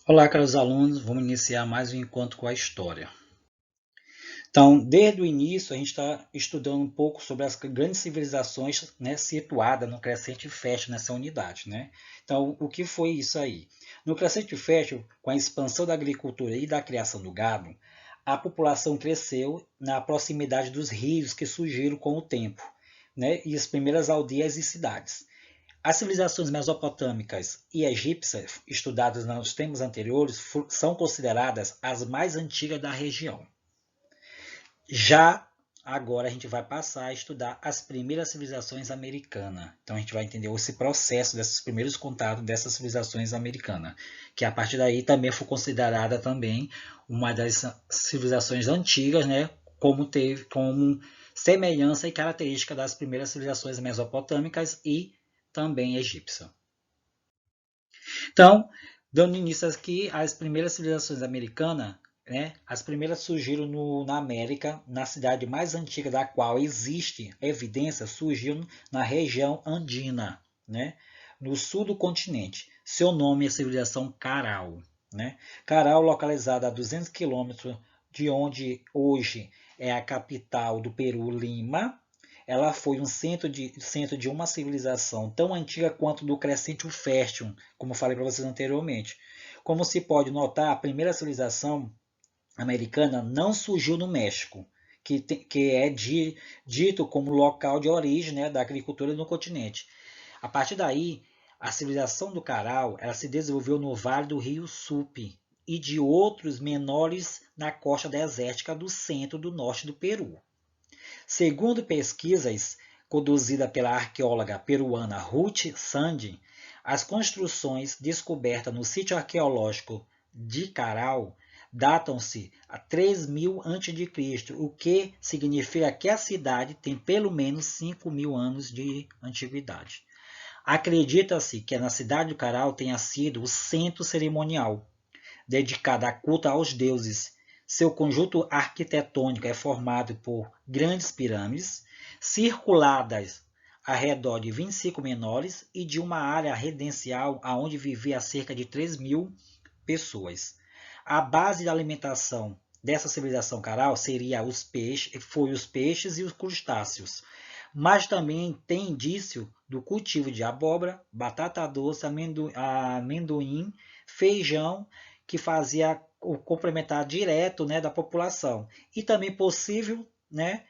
Olá, caros alunos, vamos iniciar mais um encontro com a história. Então, desde o início, a gente está estudando um pouco sobre as grandes civilizações, né, situadas no Crescente Fértil nessa unidade. Né? Então, o que foi isso aí? No Crescente Fértil, com a expansão da agricultura e da criação do gado, a população cresceu na proximidade dos rios que surgiram com o tempo, né, e as primeiras aldeias e cidades. As civilizações mesopotâmicas e egípcias, estudadas nos tempos anteriores, são consideradas as mais antigas da região. Já agora a gente vai passar a estudar as primeiras civilizações americanas. Então a gente vai entender esse processo desses primeiros contatos dessas civilizações americanas, que a partir daí também foi considerada também uma das civilizações antigas, né, como semelhança e característica das primeiras civilizações mesopotâmicas e também egípcia. Então, dando início aqui às primeiras civilizações americanas, né, as primeiras surgiram na América, na cidade mais antiga da qual existe evidência, surgiu na região andina, né, no sul do continente. Seu nome é a civilização Caral. Né? Caral, localizada a 200 quilômetros de onde hoje é a capital do Peru, Lima, ela foi um centro de uma civilização tão antiga quanto do Crescente Fértil, como falei para vocês anteriormente. Como se pode notar, a primeira civilização americana não surgiu no México, que é dito como local de origem, né, da agricultura no continente. A partir daí, a civilização do Caral ela se desenvolveu no vale do rio Supe e de outros menores na costa desértica do centro do norte do Peru. Segundo pesquisas conduzidas pela arqueóloga peruana Ruth Sandi, as construções descobertas no sítio arqueológico de Caral datam-se a 3000 a.C., o que significa que a cidade tem pelo menos 5000 anos de antiguidade. Acredita-se que na cidade do Caral tenha sido o centro cerimonial, dedicado a culto aos deuses. Seu conjunto arquitetônico é formado por grandes pirâmides, circuladas ao redor de 25 menores e de uma área residencial onde vivia cerca de 3.000 pessoas. A base da alimentação dessa civilização caral seria foi os peixes e os crustáceos, mas também tem indício do cultivo de abóbora, batata doce, amendoim, feijão, que fazia o complementar direto, né, da população. E também possível, né,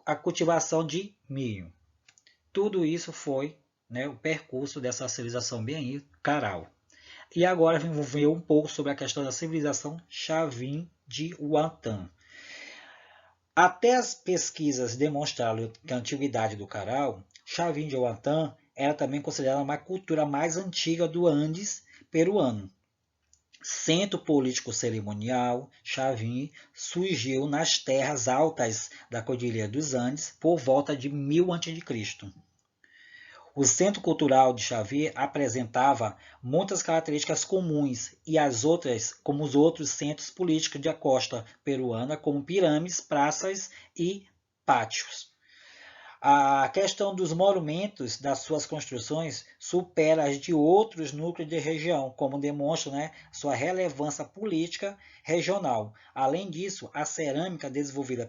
a cultivação de milho. Tudo isso foi, né, o percurso dessa civilização bem caral. E agora vamos ver um pouco sobre a questão da civilização Chavin de Wantan. Até as pesquisas demonstraram que a antiguidade do Caral, Chavin de Wantan era também considerada uma cultura mais antiga do Andes peruano. Centro político cerimonial, Chavin surgiu nas terras altas da Cordilheira dos Andes por volta de 1000 a.C. O centro cultural de Xavier apresentava muitas características comuns e as outras, como os outros centros políticos da costa peruana, como pirâmides, praças e pátios. A questão dos monumentos das suas construções supera as de outros núcleos de região, como demonstra, né, sua relevância política regional. Além disso, a cerâmica desenvolvida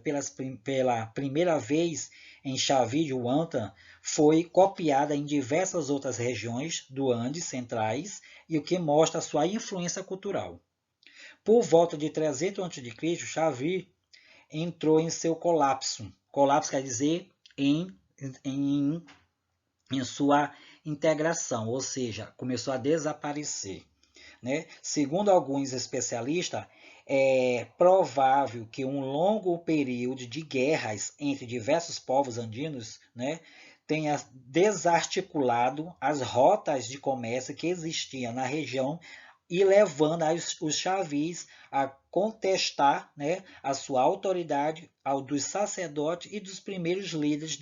pela primeira vez em Xavi de Huanta foi copiada em diversas outras regiões do Andes centrais, e o que mostra sua influência cultural. Por volta de 300 a.C., Xavi entrou em seu colapso. Colapso quer dizer em, em, em sua integração, ou seja, começou a desaparecer. Né? Segundo alguns especialistas, é provável que um longo período de guerras entre diversos povos andinos, né, tenha desarticulado as rotas de comércio que existiam na região e levando os chavis a contestar, né, a sua autoridade ao dos sacerdotes e dos primeiros líderes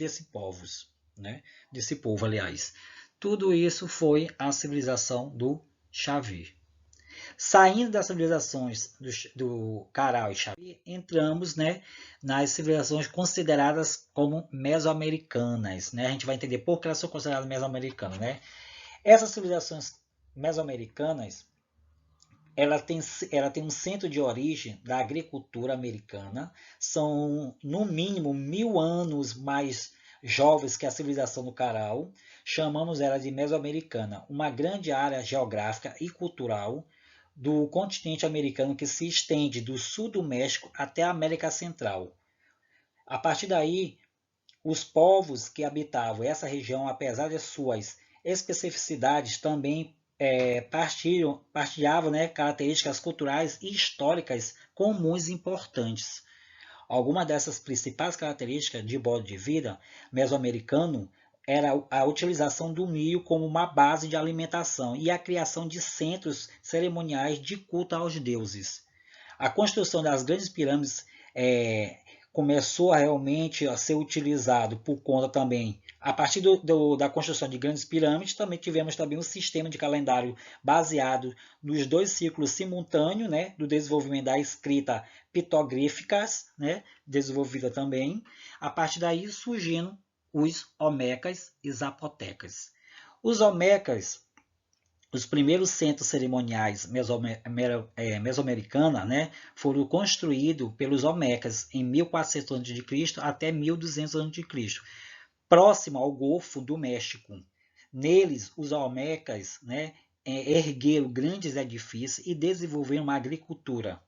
né, desse povo, aliás. Tudo isso foi a civilização do Xavi. Saindo das civilizações do Caral e Xavi, entramos, né, nas civilizações consideradas como mesoamericanas. Né? A gente vai entender por que elas são consideradas mesoamericanas. Né? Essas civilizações mesoamericanas ela tem um centro de origem da agricultura americana, são no mínimo 1000 anos mais jovens que a civilização do Caral, chamamos ela de Mesoamericana, uma grande área geográfica e cultural do continente americano que se estende do sul do México até a América Central. A partir daí, os povos que habitavam essa região, apesar de suas especificidades, também partilhavam, né, características culturais e históricas comuns e importantes. Algumas dessas principais características de modo de vida mesoamericano era a utilização do milho como uma base de alimentação e a criação de centros cerimoniais de culto aos deuses. A construção das grandes pirâmides começou realmente a ser utilizado por conta também, a partir da construção de grandes pirâmides, também tivemos também um sistema de calendário baseado nos 2 ciclos simultâneos, né, do desenvolvimento da escrita pictográficas, né, desenvolvida também. A partir daí surgindo os olmecas e zapotecas. Os olmecas, os primeiros centros cerimoniais mesoamericanos, né, foram construídos pelos olmecas em 1400 a.C. até 1200 a.C., próximo ao Golfo do México. Neles, os olmecas, né, ergueram grandes edifícios e desenvolveram uma agricultura.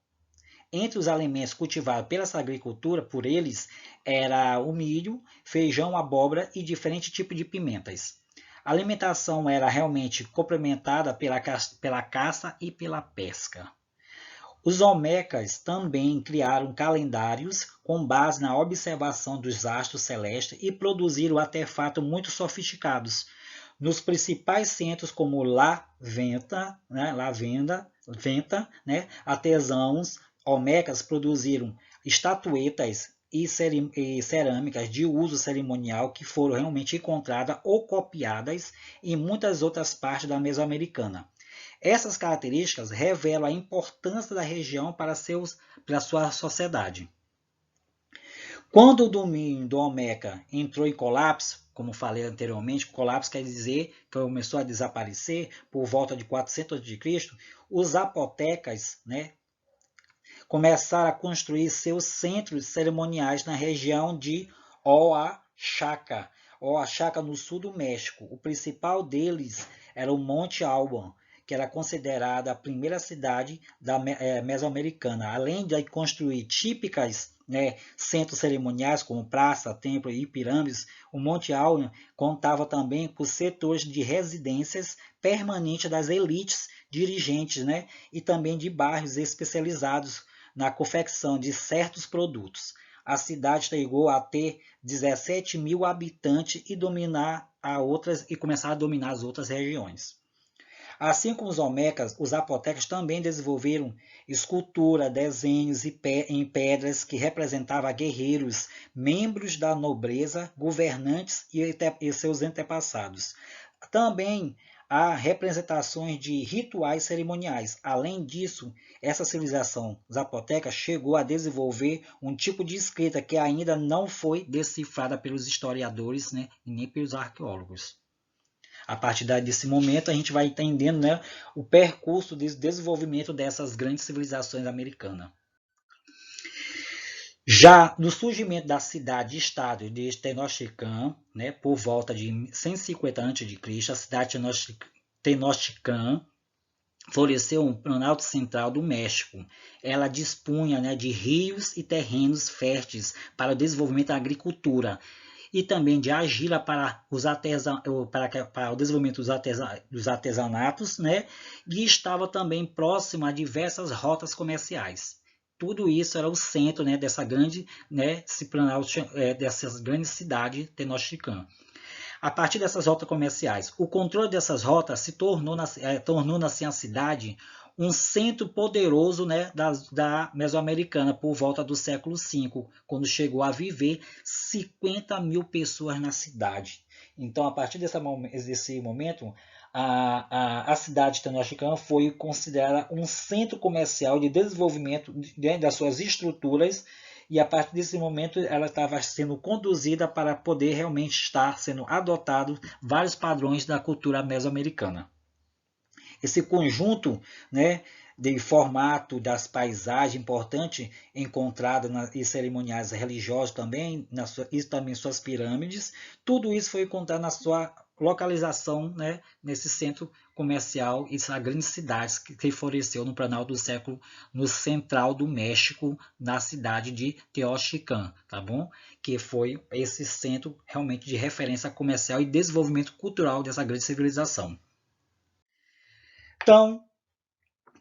Entre os alimentos cultivados pela agricultura, por eles, era o milho, feijão, abóbora e diferentes tipos de pimentas. A alimentação era realmente complementada pela caça e pela pesca. Os olmecas também criaram calendários com base na observação dos astros celestes e produziram artefatos muito sofisticados. Nos principais centros como La Venta, né, artesãos olmecas produziram estatuetas e cerâmicas de uso cerimonial que foram realmente encontradas ou copiadas em muitas outras partes da Mesoamericana. Essas características revelam a importância da região para a sua sociedade. Quando o domínio do Olmeca entrou em colapso, como falei anteriormente, colapso quer dizer que começou a desaparecer por volta de 400 a.C., os zapotecas, né, começaram a construir seus centros cerimoniais na região de Oaxaca, no sul do México. O principal deles era o Monte Alban, que era considerada a primeira cidade da Mesoamericana. Além de construir típicas, né, centros cerimoniais como praça, templo e pirâmides, o Monte Alban contava também com setores de residências permanentes das elites dirigentes, né, e também de bairros especializados na confecção de certos produtos. A cidade chegou a ter 17 mil habitantes e começar a dominar as outras regiões. Assim como os olmecas, os zapotecas também desenvolveram escultura, desenhos em pedras que representavam guerreiros, membros da nobreza, governantes e seus antepassados. Também há representações de rituais cerimoniais. Além disso, essa civilização zapoteca chegou a desenvolver um tipo de escrita que ainda não foi decifrada pelos historiadores, né, e nem pelos arqueólogos. A partir desse momento, a gente vai entendendo, né, o percurso de desenvolvimento dessas grandes civilizações americanas. Já no surgimento da cidade-estado de Tenochtitlan, né, por volta de 150 a.C., a cidade de Tenochtitlan floresceu um planalto central do México. Ela dispunha, né, de rios e terrenos férteis para o desenvolvimento da agricultura e também de argila para o desenvolvimento dos artesanatos, né, e estava também próximo a diversas rotas comerciais. Tudo isso era o centro, né, dessa grande, né, dessas grandes cidades Tenochtitlan. A partir dessas rotas comerciais, o controle dessas rotas se tornou assim a cidade um centro poderoso, né, da Mesoamericana por volta do século V, quando chegou a viver 50 mil pessoas na cidade. Então, a partir desse momento, a cidade de Tenochtitlan foi considerada um centro comercial de desenvolvimento das suas estruturas, e a partir desse momento ela estava sendo conduzida para poder realmente estar sendo adotado vários padrões da cultura mesoamericana. Esse conjunto, né, de formato das paisagens importante encontrada em cerimoniais religiosos também, isso também suas pirâmides, tudo isso foi encontrado na sua localização, né, nesse centro comercial e essa grande cidade que floresceu no Planalto do Século, no central do México, na cidade de Teotihuacan, tá bom? Que foi esse centro realmente de referência comercial e desenvolvimento cultural dessa grande civilização. Então,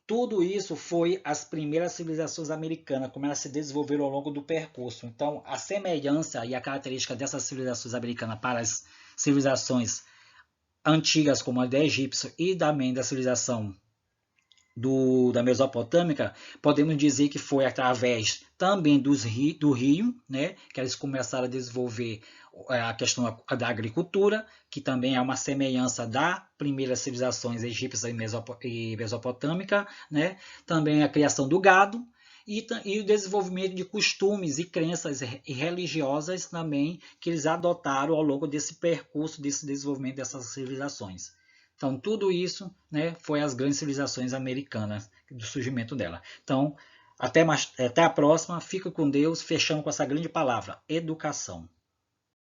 tudo isso foi as primeiras civilizações americanas, como elas se desenvolveram ao longo do percurso. Então, a semelhança e a característica dessas civilizações americanas para as civilizações antigas, como a da egípcia e também da civilização da Mesopotâmica, podemos dizer que foi através também do rio, né, que eles começaram a desenvolver a questão da agricultura, que também é uma semelhança das primeiras civilizações egípcias e mesopotâmica, né, também a criação do gado, e o desenvolvimento de costumes e crenças religiosas também que eles adotaram ao longo desse percurso, desse desenvolvimento dessas civilizações. Então, tudo isso, né, foi as grandes civilizações americanas, do surgimento dela. Então, até a próxima. Fica com Deus. Fechando com essa grande palavra, educação.